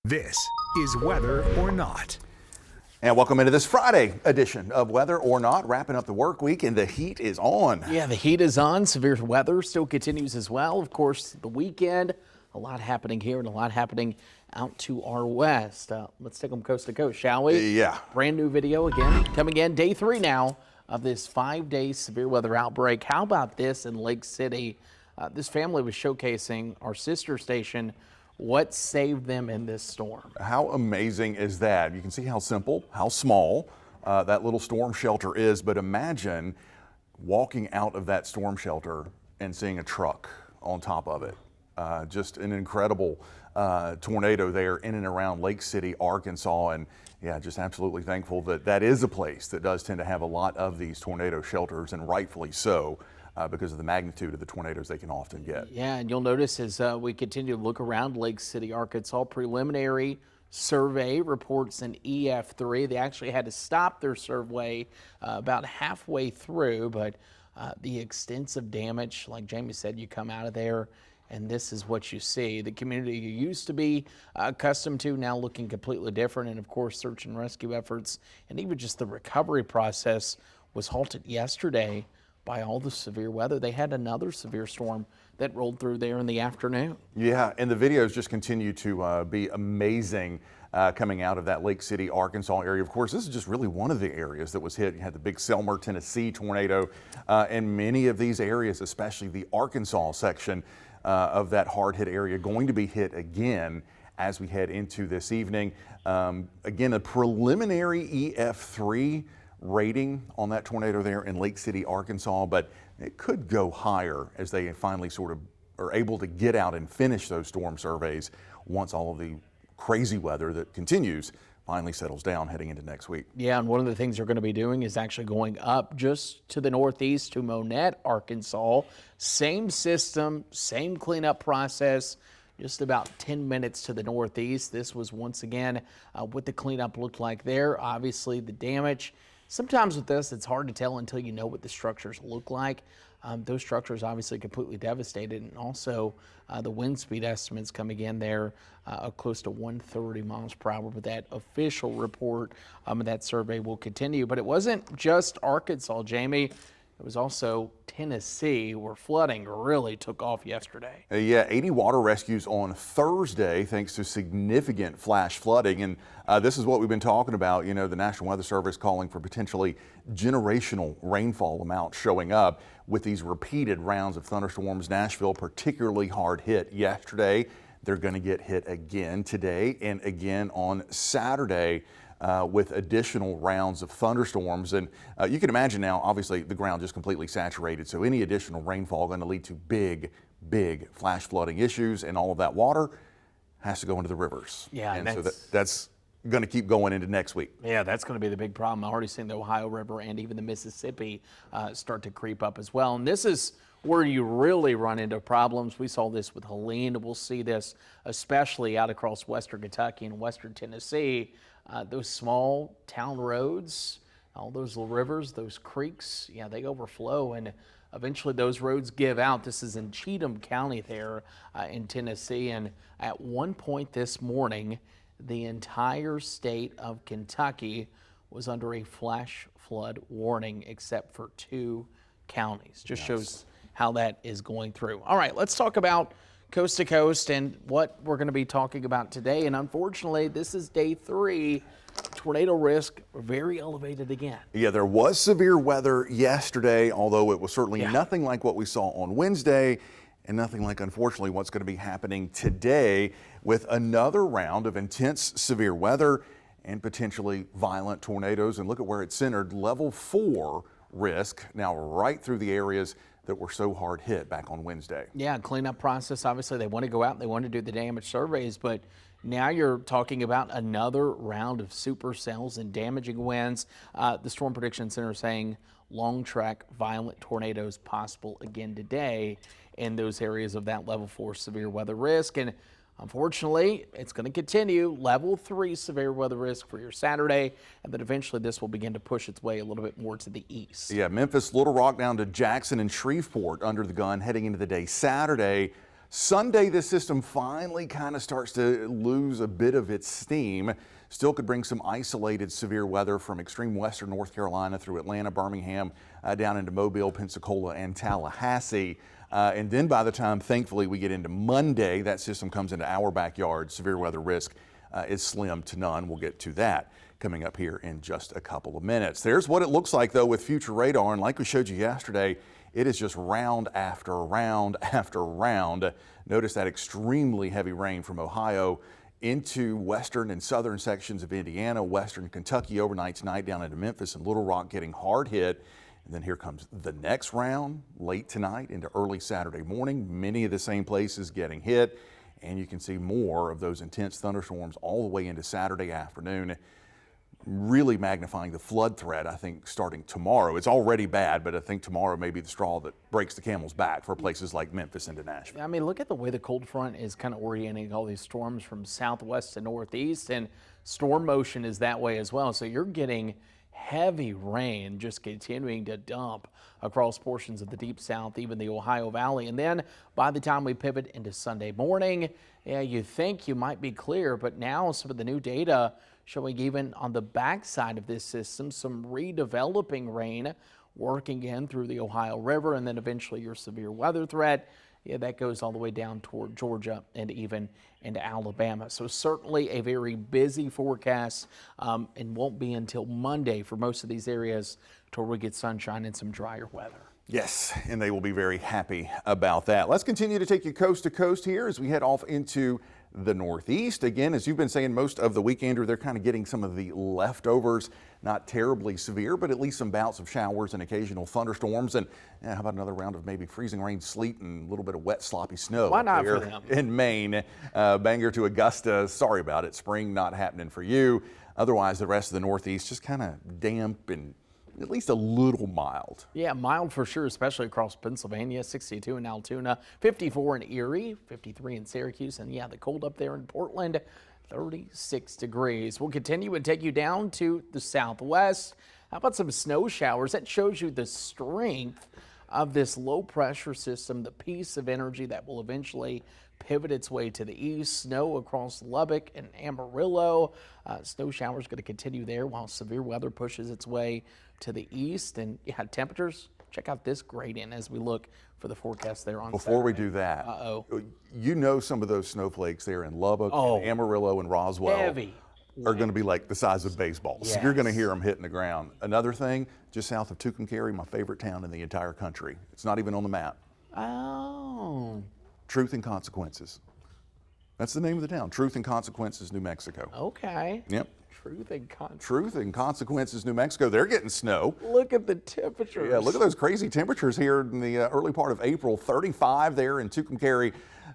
This is Weather or Not. And welcome into this Friday edition of Weather or Not, wrapping up the work week, and the heat is on. Yeah, the heat is on. Severe weather still continues as well. Of course, the weekend, a lot happening here and a lot happening out to our west. Let's take them coast to coast, shall we? Yeah. Brand new video again, coming in day 3 now of this 5-day severe weather outbreak. How about this in Lake City? This family was showcasing our sister station, what saved them in this storm. How amazing is that? You can see how simple, how small that little storm shelter is, but imagine walking out of that storm shelter and seeing a truck on top of it. Just an incredible tornado there in and around Lake City, Arkansas, and yeah, just absolutely thankful that that is a place that does tend to have a lot of these tornado shelters, and rightfully so. Because of the magnitude of the tornadoes they can often get. Yeah, and you'll notice as we continue to look around Lake City, Arkansas, preliminary survey reports an EF3. They actually had to stop their survey about halfway through, but the extensive damage, like Jamie said, you come out of there and this is what you see. The community you used to be accustomed to now looking completely different, and of course search and rescue efforts and even just the recovery process was halted yesterday by all the severe weather. They had another severe storm that rolled through there in the afternoon. Yeah, and the videos just continue to be amazing coming out of that Lake City, Arkansas area. Of course, this is just really one of the areas that was hit. You had the big Selmer, Tennessee tornado, and many of these areas, especially the Arkansas section of that hard hit area, going to be hit again as we head into this evening. Again, a preliminary EF3 rating on that tornado there in Lake City, Arkansas, but it could go higher as they finally sort of are able to get out and finish those storm surveys once all of the crazy weather that continues finally settles down heading into next week. Yeah, and one of the things they're going to be doing is actually going up just to the northeast to Monette, Arkansas. Same system, same cleanup process, just about 10 minutes to the northeast. This was once again what the cleanup looked like there. Obviously the damage. Sometimes with this, it's hard to tell until you know what the structures look like. Those structures obviously completely devastated, and also the wind speed estimates coming in there close to 130 miles per hour. But that official report that survey will continue. But it wasn't just Arkansas, Jamie. It was also Tennessee, where flooding really took off yesterday. Yeah, 80 water rescues on Thursday thanks to significant flash flooding. And this is what we've been talking about. You know, the National Weather Service calling for potentially generational rainfall amounts showing up with these repeated rounds of thunderstorms. Nashville particularly hard hit yesterday. They're going to get hit again today and again on Saturday. With additional rounds of thunderstorms. And you can imagine now, obviously, the ground just completely saturated. So any additional rainfall going to lead to big, big flash flooding issues, and all of that water has to go into the rivers. Yeah, and so that's going to keep going into next week. Yeah, that's going to be the big problem. I've already seen the Ohio River and even the Mississippi start to creep up as well. And this is where you really run into problems. We saw this with Helene. We'll see this especially out across western Kentucky and western Tennessee. Those small town roads, all those little rivers, those creeks, yeah, they overflow, and eventually those roads give out. This is in Cheatham County there in Tennessee, and at one point this morning, the entire state of Kentucky was under a flash flood warning except for 2 counties. Just shows how that is going through. All right, let's talk about coast to coast and what we're going to be talking about today. And unfortunately, this is day 3. Tornado risk very elevated again. Yeah, there was severe weather yesterday, although it was certainly nothing like what we saw on Wednesday, and nothing like, unfortunately, what's going to be happening today with another round of intense severe weather and potentially violent tornadoes. And look at where it's centered. Level 4 risk now right through the areas that were so hard hit back on Wednesday. Yeah, cleanup process. Obviously, they want to go out and they want to do the damage surveys, but now you're talking about another round of supercells and damaging winds. The Storm Prediction Center saying long track violent tornadoes possible again today in those areas of that level 4 severe weather risk. And unfortunately, it's going to continue. Level 3 severe weather risk for your Saturday, and then eventually this will begin to push its way a little bit more to the east. Yeah, Memphis, Little Rock down to Jackson and Shreveport under the gun heading into the day Saturday. Sunday, this system finally kind of starts to lose a bit of its steam. Still could bring some isolated severe weather from extreme western North Carolina through Atlanta, Birmingham, down into Mobile, Pensacola, and Tallahassee. And then by the time, thankfully, we get into Monday, that system comes into our backyard. Severe weather risk is slim to none. We'll get to that coming up here in just a couple of minutes. There's what it looks like, though, with future radar. And like we showed you yesterday, it is just round after round after round. Notice that extremely heavy rain from Ohio into western and southern sections of Indiana, western Kentucky overnight tonight down into Memphis and Little Rock getting hard hit. And then here comes the next round late tonight into early Saturday morning. Many of the same places getting hit. And you can see more of those intense thunderstorms all the way into Saturday afternoon. Really magnifying the flood threat, I think, starting tomorrow. It's already bad, but I think tomorrow may be the straw that breaks the camel's back for places like Memphis and Nashville. I mean, look at the way the cold front is kind of orienting all these storms from southwest to northeast, and storm motion is that way as well. So you're getting heavy rain just continuing to dump across portions of the deep south, even the Ohio Valley. And then by the time we pivot into Sunday morning, yeah, you think you might be clear, but now some of the new data showing even on the backside of this system, some redeveloping rain working in through the Ohio River, and then eventually your severe weather threat. Yeah, that goes all the way down toward Georgia and even into Alabama. So certainly a very busy forecast, and won't be until Monday for most of these areas till we get sunshine and some drier weather. Yes, and they will be very happy about that. Let's continue to take you coast to coast here as we head off into the Northeast. Again, as you've been saying, most of the weekender, they're kind of getting some of the leftovers, not terribly severe, but at least some bouts of showers and occasional thunderstorms. And how about another round of maybe freezing rain, sleet, and a little bit of wet, sloppy snow. Why not there for them? in Maine. Bangor to Augusta, sorry about it. Spring not happening for you. Otherwise, the rest of the Northeast just kind of damp and at least a little mild. Yeah, mild for sure, especially across Pennsylvania. 62 in Altoona, 54 in Erie, 53 in Syracuse, and yeah, the cold up there in Portland, 36 degrees. We'll continue and take you down to the southwest. How about some snow showers? That shows you the strength of this low pressure system, the piece of energy that will eventually pivot its way to the east. Snow across Lubbock and Amarillo. Snow showers going to continue there while severe weather pushes its way to the east. And yeah, temperatures, check out this gradient as we look for the forecast there on Before we Saturday. do that, you know some of those snowflakes there in Lubbock, Oh, and Amarillo, and Roswell heavy. are going to be like the size of baseballs. Yes. You're going to hear them hitting the ground. Another thing, just south of Tucumcari, my favorite town in the entire country. It's not even on the map. Oh, Truth and Consequences. That's the name of the town. Truth and Consequences, New Mexico. okay. Yep. Truth and con. Truth and Consequences, New Mexico. They're getting snow. Look at the temperatures. Yeah, look at those crazy temperatures here in the early part of April. 35 there in Tucumcari,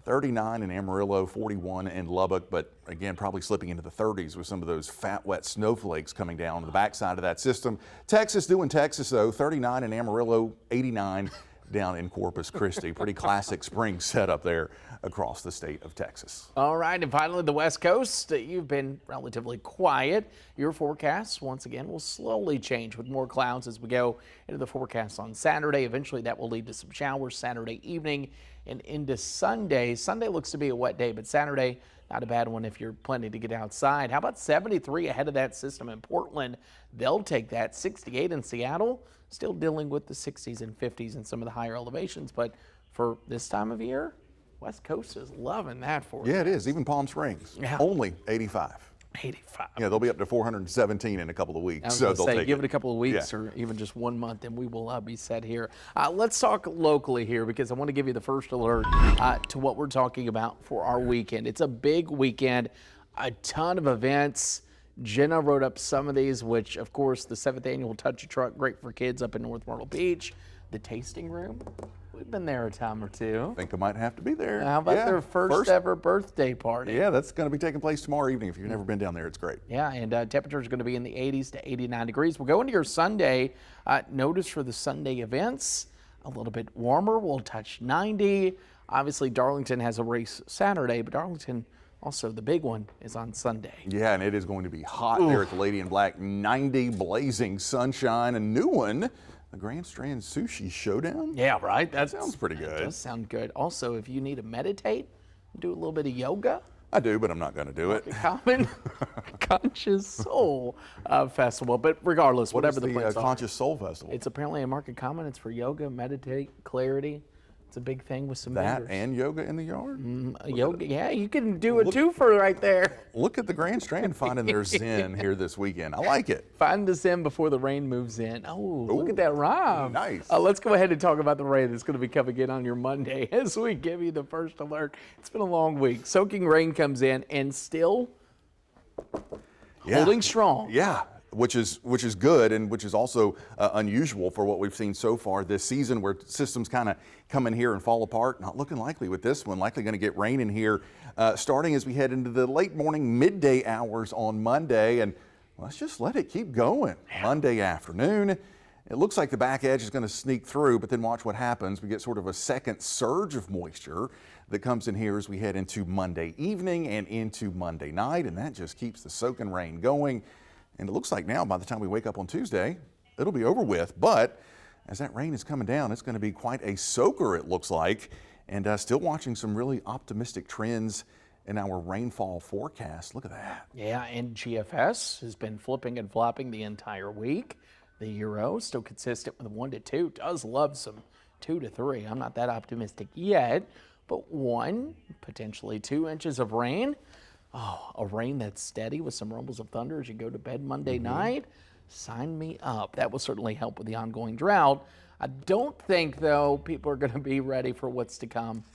39 in Amarillo, 41 in Lubbock, but again, probably slipping into the 30s with some of those fat, wet snowflakes coming down the backside of that system. Texas doing Texas, though, 39 in Amarillo, 89 down in Corpus Christi. Pretty classic spring setup there across the state of Texas. All right, and finally the West Coast. You've been relatively quiet. Your forecasts, once again, will slowly change with more clouds as we go into the forecast on Saturday. Eventually that will lead to some showers Saturday evening and into Sunday. Sunday looks to be a wet day, but Saturday, not a bad one if you're planning to get outside. How about 73 ahead of that system in Portland? They'll take that. 68 in Seattle, still dealing with the 60s and 50s in some of the higher elevations, but for this time of year, West Coast is loving that for Yeah, it is. Even Palm Springs, Yeah. only 85. 85. Yeah, they'll be up to 417 in a couple of weeks. I was so going to they'll say, take give it a couple of weeks Yeah. or even just 1 month, and we will be set here. Let's talk locally here because I want to give you the first alert to what we're talking about for our weekend. It's a big weekend, a ton of events. Jenna wrote up some of these, which, of course, the 7th annual Touch a Truck, great for kids up in North Myrtle Beach. The tasting room, we've been there a time or two. I think I might have to be there. How about Yeah, their first ever birthday party? Yeah, that's going to be taking place tomorrow evening. If you've never been down there, it's great. Yeah, and temperature is going to be in the 80s to 89 degrees. We'll go into your Sunday. Notice for the Sunday events, a little bit warmer. We'll touch 90. Obviously, Darlington has a race Saturday, but Darlington also, the big one is on Sunday. Yeah, and it is going to be hot there at the Lady in Black. 90 blazing sunshine. A new one The Grand Strand Sushi Showdown? Yeah, right? That Sounds pretty good. Does sound good. Also, if you need to meditate, do a little bit of yoga, I do, but I'm not going to do it. Common Conscious Soul Festival. But regardless, whatever the plans are, Conscious Soul Festival? it's apparently a Market Common. It's for yoga, meditate, clarity. It's a big thing with some that vendors. and yoga in the yard? Yoga, yeah, you can do a twofer right there. Look at the Grand Strand finding their zen here this weekend. I like it. Find the zen before the rain moves in. Oh, look at that rhyme. Nice. Let's go ahead and talk about the rain that's going to be coming in on your Monday as we give you the first alert. It's been a long week. Soaking rain comes in and still holding strong. Yeah, which is good, and which is also unusual for what we've seen so far this season, where systems kind of come in here and fall apart. Not looking likely with this one. Likely going to get rain in here starting as we head into the late morning, midday hours on Monday, and let's just let it keep going. Monday afternoon. It looks like the back edge is going to sneak through, but then watch what happens. We get sort of a second surge of moisture that comes in here as we head into Monday evening and into Monday night, and that just keeps the soaking rain going. And it looks like now, by the time we wake up on Tuesday, it'll be over with. But as that rain is coming down, it's going to be quite a soaker, it looks like. And still watching some really optimistic trends in our rainfall forecast. Look at that. Yeah, and GFS has been flipping and flopping the entire week. The Euro still consistent with 1 to 2. Does love some 2 to 3. I'm not that optimistic yet, but 1, potentially 2 inches of rain. Oh, a rain that's steady with some rumbles of thunder as you go to bed Monday night. Sign me up. That will certainly help with the ongoing drought. I don't think, though, people are going to be ready for what's to come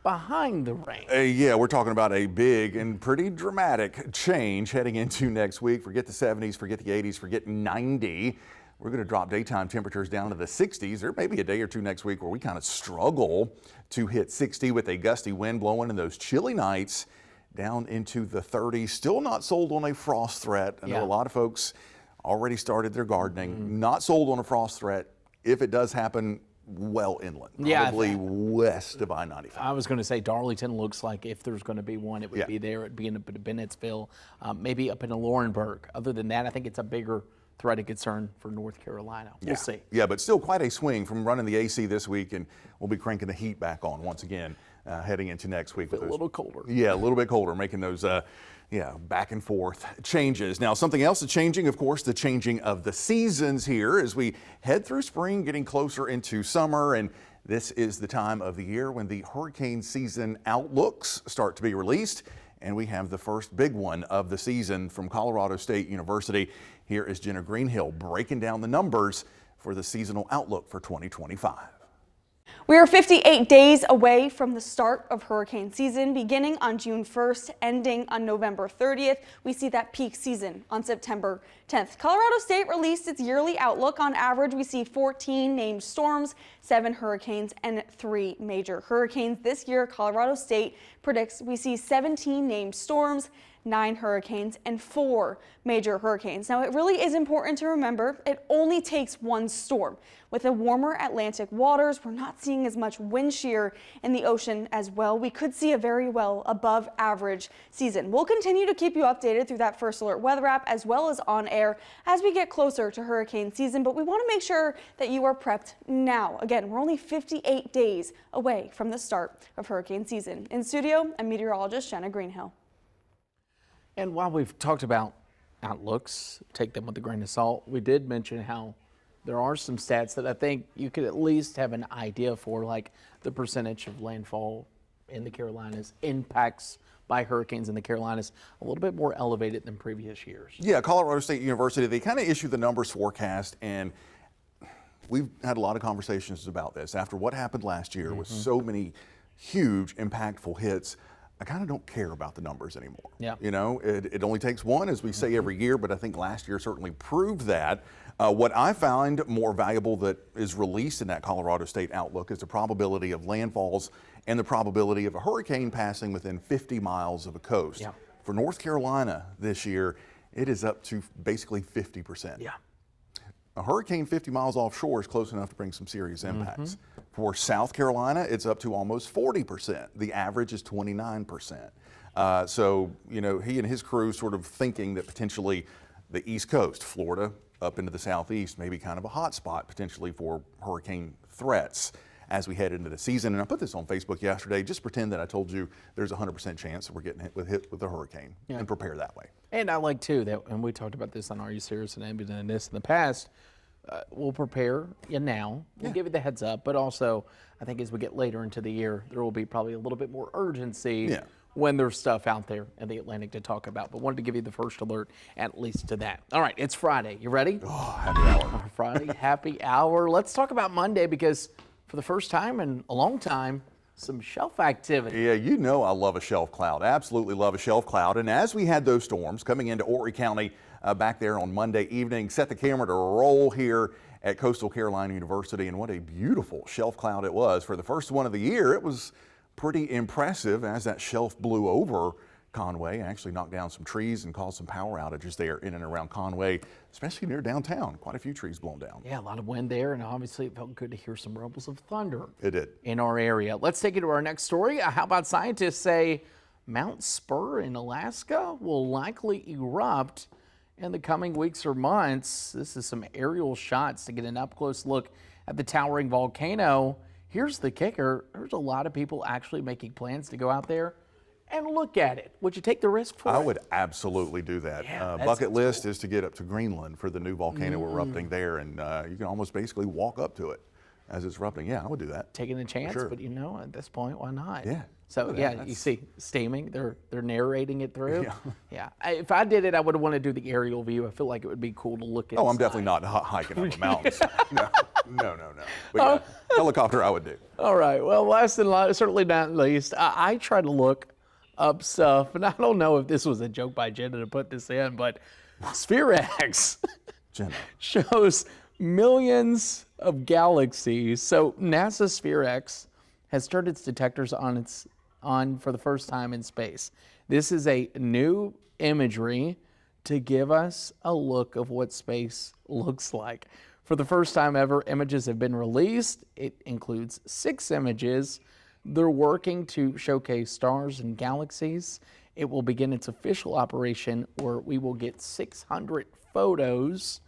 behind the rain. Yeah, we're talking about a big and pretty dramatic change heading into next week. Forget the 70s, forget the 80s, forget 90. We're going to drop daytime temperatures down to the 60s. There may be a day or two next week where we kind of struggle to hit 60 with a gusty wind blowing and those chilly nights down into the 30s. Still not sold on a frost threat. I know a lot of folks already started their gardening. Not sold on a frost threat. If it does happen, well inland. Probably west of I-95. I was going to say Darlington looks like if there's going to be one, it would be there. It'd be in Bennettsville, maybe up in Laurinburg. Other than that, I think it's a bigger threat of concern for North Carolina. We'll see. Yeah, but still quite a swing from running the AC this week, and we'll be cranking the heat back on once again heading into next week. A little colder. Yeah, a little bit colder, making those back and forth changes. Now, something else that's changing, of course, the changing of the seasons here as we head through spring, getting closer into summer, and this is the time of the year when the hurricane season outlooks start to be released. And we have the first big one of the season from Colorado State University. Here is Jenna Greenhill breaking down the numbers for the seasonal outlook for 2025. We are 58 days away from the start of hurricane season, beginning on June 1st, ending on November 30th. We see that peak season on September 10th. Colorado State released its yearly outlook. On average, we see 14 named storms, 7 hurricanes, and 3 major hurricanes. This year, Colorado State predicts we see 17 named storms, 9 hurricanes, and 4 major hurricanes. Now, it really is important to remember it only takes one storm. With the warmer Atlantic waters, we're not seeing as much wind shear in the ocean as well. We could see a very well above average season. We'll continue to keep you updated through that First Alert weather app as well as on air as we get closer to hurricane season, but we want to make sure that you are prepped now. Again, we're only 58 days away from the start of hurricane season. In studio, I'm meteorologist Jenna Greenhill. And while we've talked about outlooks, take them with a grain of salt, we did mention how there are some stats that I think you could at least have an idea for, like the percentage of landfall in the Carolinas, impacts by hurricanes in the Carolinas, a little bit more elevated than previous years. Yeah, Colorado State University, they kind of issue the numbers forecast, and we've had a lot of conversations about this. After what happened last year with so many huge, impactful hits, I kind of don't care about the numbers anymore. Yeah. You know, it only takes one, as we say every year, but I think last year certainly proved that. What I found more valuable that is released in that Colorado State outlook is the probability of landfalls and the probability of a hurricane passing within 50 miles of a coast. Yeah. For North Carolina this year, it is up to basically 50%. Yeah. A hurricane 50 miles offshore is close enough to bring some serious impacts. For South Carolina, it's up to almost 40%. The average is 29%. So, you know, he and his crew sort of thinking that potentially the East Coast, Florida, up into the southeast, maybe kind of a hot spot potentially for hurricane threats as we head into the season. And I put this on Facebook yesterday. Just pretend that I told you there's a 100% chance that we're getting hit with a hurricane, and prepare that way. And I like too that, and we talked about this on Are You Serious and I've done this in the past. We'll prepare you now. We'll give you the heads up, but also I think as we get later into the year, there will be probably a little bit more urgency when there's stuff out there in the Atlantic to talk about. But wanted to give you the first alert, at least to that. All right, it's Friday. You ready? Oh, happy hour. Friday, happy hour. Let's talk about Monday because for the first time in a long time, some shelf activity. Yeah, you know I love a shelf cloud. Absolutely love a shelf cloud. And as we had those storms coming into Horry County back there on Monday evening, set the camera to roll here at Coastal Carolina University, and what a beautiful shelf cloud it was. For the first one of the year, it was pretty impressive as that shelf blew over Conway, actually knocked down some trees and caused some power outages there in and around Conway, especially near downtown. Quite a few trees blown down. Yeah, a lot of wind there, and obviously it felt good to hear some rumbles of thunder. It did. In our area. Let's take it to our next story. How about scientists say Mount Spur in Alaska will likely erupt in the coming weeks or months. This is some aerial shots to get an up-close look at the towering volcano. Here's the kicker. There's a lot of people actually making plans to go out there and look at it. Would you take the risk for it? I would absolutely do that. Yeah, that bucket sounds list is to get up to Greenland for the new volcano erupting there, and you can almost basically walk up to it as it's erupting. Yeah, I would do that. Taking a chance, sure. but you know, at this point, why not? Yeah. So Yeah, yeah, you see steaming, they're narrating it through. Yeah. Yeah. If I did it, I would want to do the aerial view. I feel like it would be cool to look at. Oh, I'm definitely not hiking up the mountains. No. But yeah, helicopter I would do. All right. Well, last and certainly not least, I try to look up stuff, and I don't know if this was a joke by Jenna to put this in, but Sphere-X Jenna. shows millions of galaxies. So NASA Sphere-X has turned its detectors on for the first time in space. This is a new imagery to give us a look of what space looks like. For the first time ever, images have been released. It includes 6 images. They're working to showcase stars and galaxies. It will begin its official operation where we will get 600 photos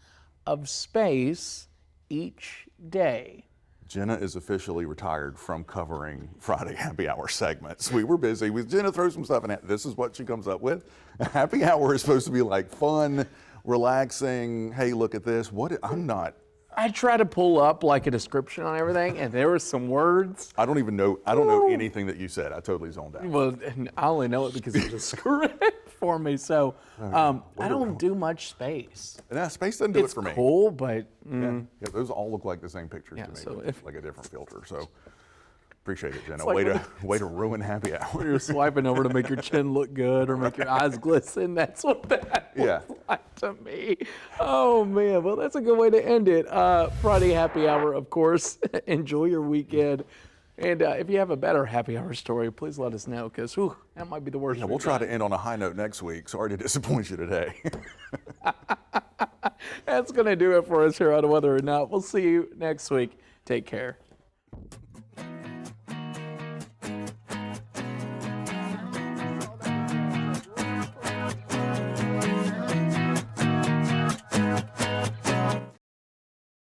of space each day. Jenna is officially retired from covering Friday Happy Hour segments. We were busy. Jenna throws some stuff in it. This is what she comes up with. Happy Hour is supposed to be like fun, relaxing. Hey, look at this. I'm not. I try to pull up like a description on everything, and there were some words. I don't even know. I don't know anything that you said. I totally zoned out. Well, and I only know it because it was a script for me. So I don't do much space. Nah, space doesn't do It's it for me. cool, but Yeah, those all look like the same pictures Yeah, to me. so but if- like a different filter. So appreciate it, Jenna. like Way to ruin Happy Hour. you're swiping over to make your chin look good or make your eyes glisten. That's what that Yeah. looks like to me. Oh, man. Well, that's a good way to end it. Friday Happy Hour, of course. Enjoy your weekend. And if you have a better happy hour story, please let us know because that might be the worst. Yeah, we'll try to end on a high note next week. Sorry to disappoint you today. That's going to do it for us here on Whether or Not. We'll see you next week. Take care.